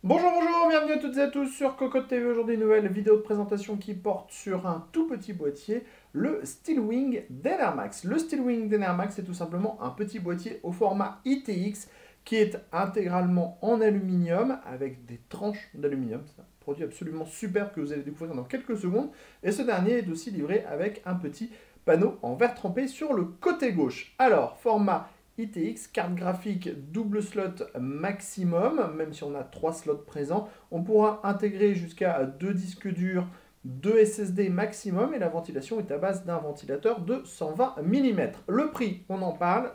Bonjour, bonjour, bienvenue à toutes et à tous sur Cocotte TV. Aujourd'hui, une nouvelle vidéo de présentation qui porte sur un tout petit boîtier, le Steelwing d'Enermax. Le Steelwing d'Enermax, c'est tout simplement un petit boîtier au format ITX qui est intégralement en aluminium avec des tranches d'aluminium. C'est un produit absolument superbe que vous allez découvrir dans quelques secondes. Et ce dernier est aussi livré avec un petit panneau en verre trempé sur le côté gauche. Alors, format ITX, carte graphique double slot maximum, même si on a 3 slots présents. On pourra intégrer jusqu'à 2 disques durs, 2 SSD maximum et la ventilation est à base d'un ventilateur de 120 mm. Le prix, on en parle,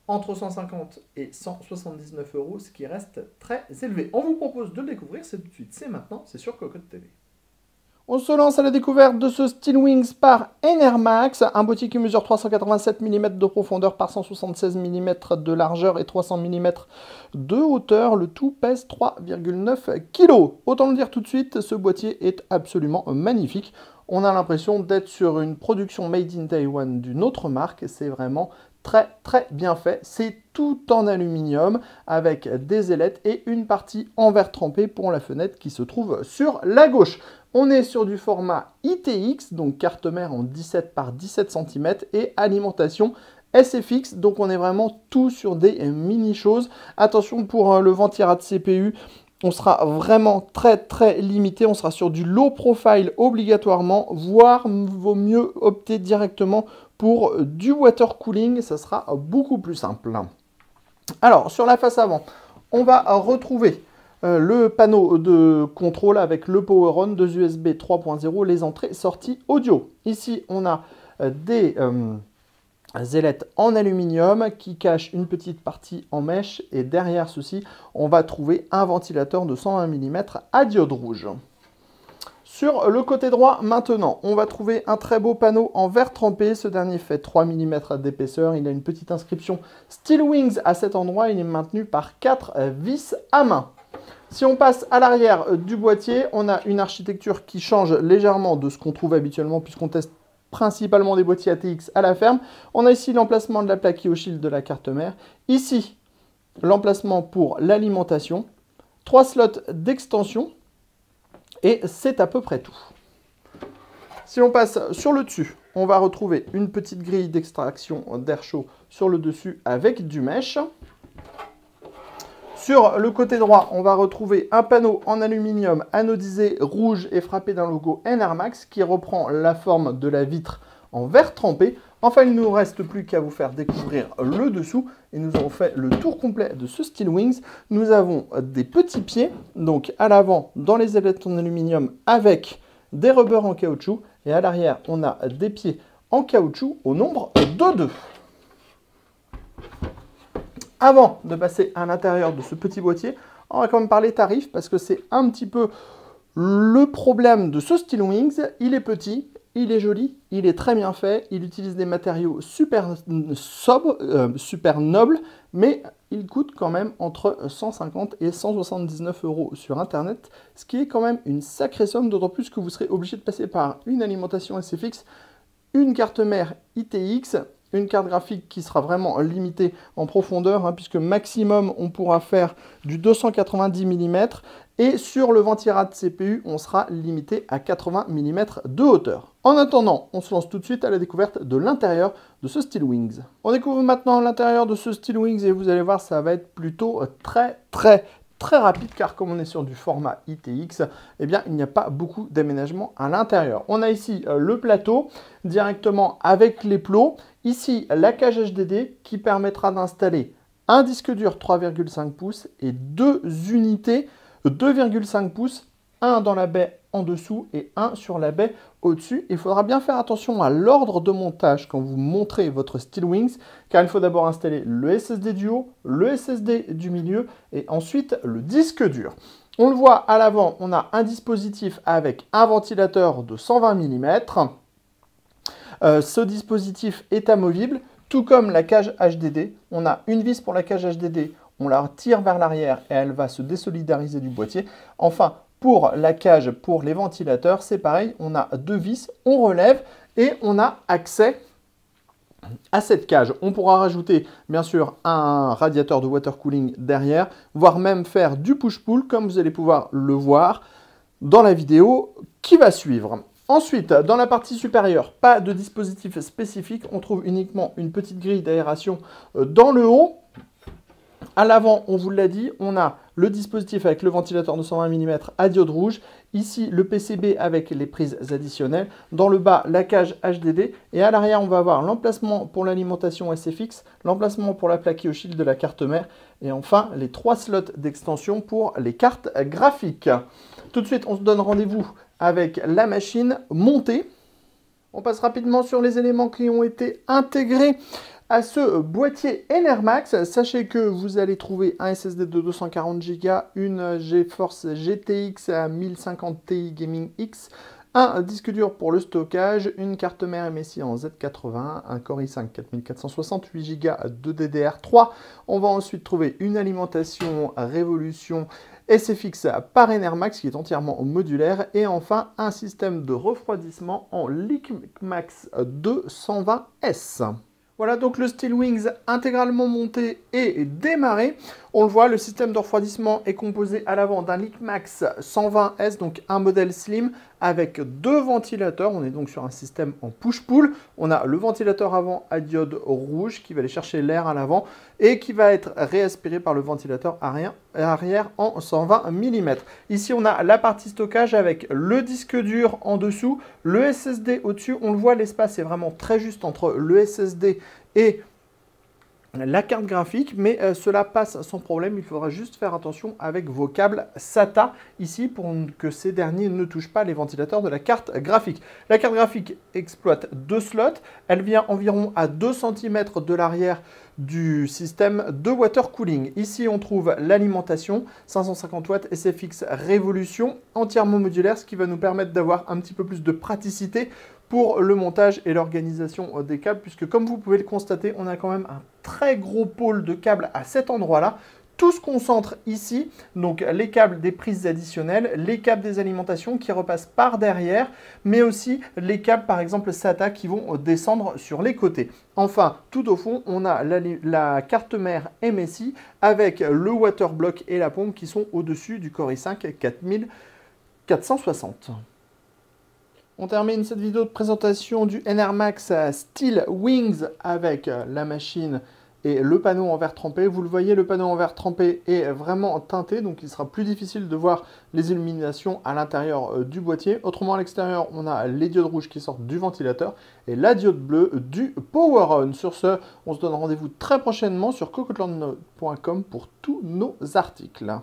entre 150 et 179 euros, ce qui reste très élevé. On vous propose de le découvrir, c'est tout de suite, c'est maintenant, c'est sur Cocotte TV. On se lance à la découverte de ce Steelwings par Enermax, un boîtier qui mesure 387 mm de profondeur par 176 mm de largeur et 300 mm de hauteur. Le tout pèse 3,9 kg. Autant le dire tout de suite, ce boîtier est absolument magnifique. On a l'impression d'être sur une production made in Taiwan d'une autre marque. C'est vraiment très bien fait. C'est tout en aluminium avec des ailettes et une partie en verre trempé pour la fenêtre qui se trouve sur la gauche. On est sur du format ITX, donc carte mère en 17 par 17 cm et alimentation SFX, donc on est vraiment tout sur des mini-choses. Attention pour le ventirad CPU, on sera vraiment très limité, on sera sur du low profile obligatoirement, voire vaut mieux opter directement pour du water cooling, ça sera beaucoup plus simple. Alors, sur la face avant, on va retrouver le panneau de contrôle avec le power on, 2 USB 3.0, les entrées sorties audio. Ici, on a des ailettes en aluminium qui cachent une petite partie en mèche et derrière ceci, on va trouver un ventilateur de 120 mm à diode rouge. Sur le côté droit, maintenant, on va trouver un très beau panneau en verre trempé. Ce dernier fait 3 mm d'épaisseur. Il a une petite inscription Steelwings à cet endroit. Il est maintenu par 4 vis à main. Si on passe à l'arrière du boîtier, on a une architecture qui change légèrement de ce qu'on trouve habituellement puisqu'on teste principalement des boîtiers ATX à la ferme. On a ici l'emplacement de la plaque IO-Shield de la carte mère. Ici, l'emplacement pour l'alimentation. 3 slots d'extension. Et c'est à peu près tout. Si on passe sur le dessus, on va retrouver une petite grille d'extraction d'air chaud sur le dessus avec du mesh. Sur le côté droit, on va retrouver un panneau en aluminium anodisé rouge et frappé d'un logo Enermax qui reprend la forme de la vitre en verre trempé. Enfin, il ne nous reste plus qu'à vous faire découvrir le dessous et nous avons fait le tour complet de ce Steelwings. Nous avons des petits pieds, donc à l'avant dans les ailettes en aluminium avec des rubbers en caoutchouc et à l'arrière, on a des pieds en caoutchouc au nombre de 2. Avant de passer à l'intérieur de ce petit boîtier, on va quand même parler tarifs parce que c'est un petit peu le problème de ce Steelwings. Il est petit, il est joli, il est très bien fait, il utilise des matériaux super sobres, super nobles, mais il coûte quand même entre 150 et 179 euros sur Internet, ce qui est quand même une sacrée somme, d'autant plus que vous serez obligé de passer par une alimentation SFX, une carte mère ITX, une carte graphique qui sera vraiment limitée en profondeur, hein, puisque maximum on pourra faire du 290 mm, et sur le ventirad CPU, on sera limité à 80 mm de hauteur. En attendant, on se lance tout de suite à la découverte de l'intérieur de ce Steelwings. On découvre maintenant l'intérieur de ce Steelwings et vous allez voir, ça va être plutôt très rapide, car comme on est sur du format ITX, eh bien, il n'y a pas beaucoup d'aménagement à l'intérieur. On a ici le plateau directement avec les plots. Ici, la cage HDD qui permettra d'installer un disque dur 3,5 pouces et 2 unités 2,5 pouces, un dans la baie en dessous et un sur la baie au-dessus. Il faudra bien faire attention à l'ordre de montage quand vous montrez votre Steelwings, car il faut d'abord installer le SSD du haut, le SSD du milieu et ensuite le disque dur. On le voit à l'avant, on a un dispositif avec un ventilateur de 120 mm. Ce dispositif est amovible, tout comme la cage HDD. On a une vis pour la cage HDD, on la tire vers l'arrière et elle va se désolidariser du boîtier. Enfin, pour la cage, pour les ventilateurs, c'est pareil, on a 2 vis, on relève et on a accès à cette cage, on pourra rajouter bien sûr un radiateur de water cooling derrière, voire même faire du push-pull comme vous allez pouvoir le voir dans la vidéo qui va suivre. Ensuite, dans la partie supérieure, pas de dispositif spécifique, on trouve uniquement une petite grille d'aération dans le haut. À l'avant, on vous l'a dit, on a le dispositif avec le ventilateur de 120 mm à diode rouge. Ici, le PCB avec les prises additionnelles. Dans le bas, la cage HDD. Et à l'arrière, on va avoir l'emplacement pour l'alimentation SFX, l'emplacement pour la plaque IO-Shield de la carte mère. Et enfin, les 3 slots d'extension pour les cartes graphiques. Tout de suite, on se donne rendez-vous avec la machine montée. On passe rapidement sur les éléments qui ont été intégrés à ce boîtier Enermax. Sachez que vous allez trouver un SSD de 240 Go, une GeForce GTX 1050 Ti Gaming X, un disque dur pour le stockage, une carte mère MSI en Z80, un Core i5 4468 Go de DDR3. On va ensuite trouver une alimentation Révolution SFX par Enermax qui est entièrement modulaire et enfin un système de refroidissement en LiqMax 220S. Voilà donc le SteelWings intégralement monté et démarré. On le voit, le système de refroidissement est composé à l'avant d'un LiqMax 120S, donc un modèle slim avec 2 ventilateurs. On est donc sur un système en push-pull. On a le ventilateur avant à diode rouge qui va aller chercher l'air à l'avant et qui va être réaspiré par le ventilateur arrière en 120 mm. Ici, on a la partie stockage avec le disque dur en dessous, le SSD au-dessus. On le voit, l'espace est vraiment très juste entre le SSD et la carte graphique, mais cela passe sans problème. Il faudra juste faire attention avec vos câbles SATA ici pour que ces derniers ne touchent pas les ventilateurs de la carte graphique. La carte graphique exploite 2 slots. Elle vient environ à 2 cm de l'arrière du système de water cooling. Ici, on trouve l'alimentation 550 watts SFX Révolution entièrement modulaire, ce qui va nous permettre d'avoir un petit peu plus de praticité pour le montage et l'organisation des câbles, puisque comme vous pouvez le constater, on a quand même un très gros pôle de câbles à cet endroit-là. Tout se concentre ici, donc les câbles des prises additionnelles, les câbles des alimentations qui repassent par derrière, mais aussi les câbles par exemple SATA qui vont descendre sur les côtés. Enfin, tout au fond, on a la carte mère MSI avec le water block et la pompe qui sont au-dessus du Core i5 4460. On termine cette vidéo de présentation du Enermax SteelWings avec la machine et le panneau en verre trempé. Vous le voyez, le panneau en verre trempé est vraiment teinté, donc il sera plus difficile de voir les illuminations à l'intérieur du boîtier. Autrement, à l'extérieur, on a les diodes rouges qui sortent du ventilateur et la diode bleue du PowerOn. Sur ce, on se donne rendez-vous très prochainement sur cocoteland.com pour tous nos articles.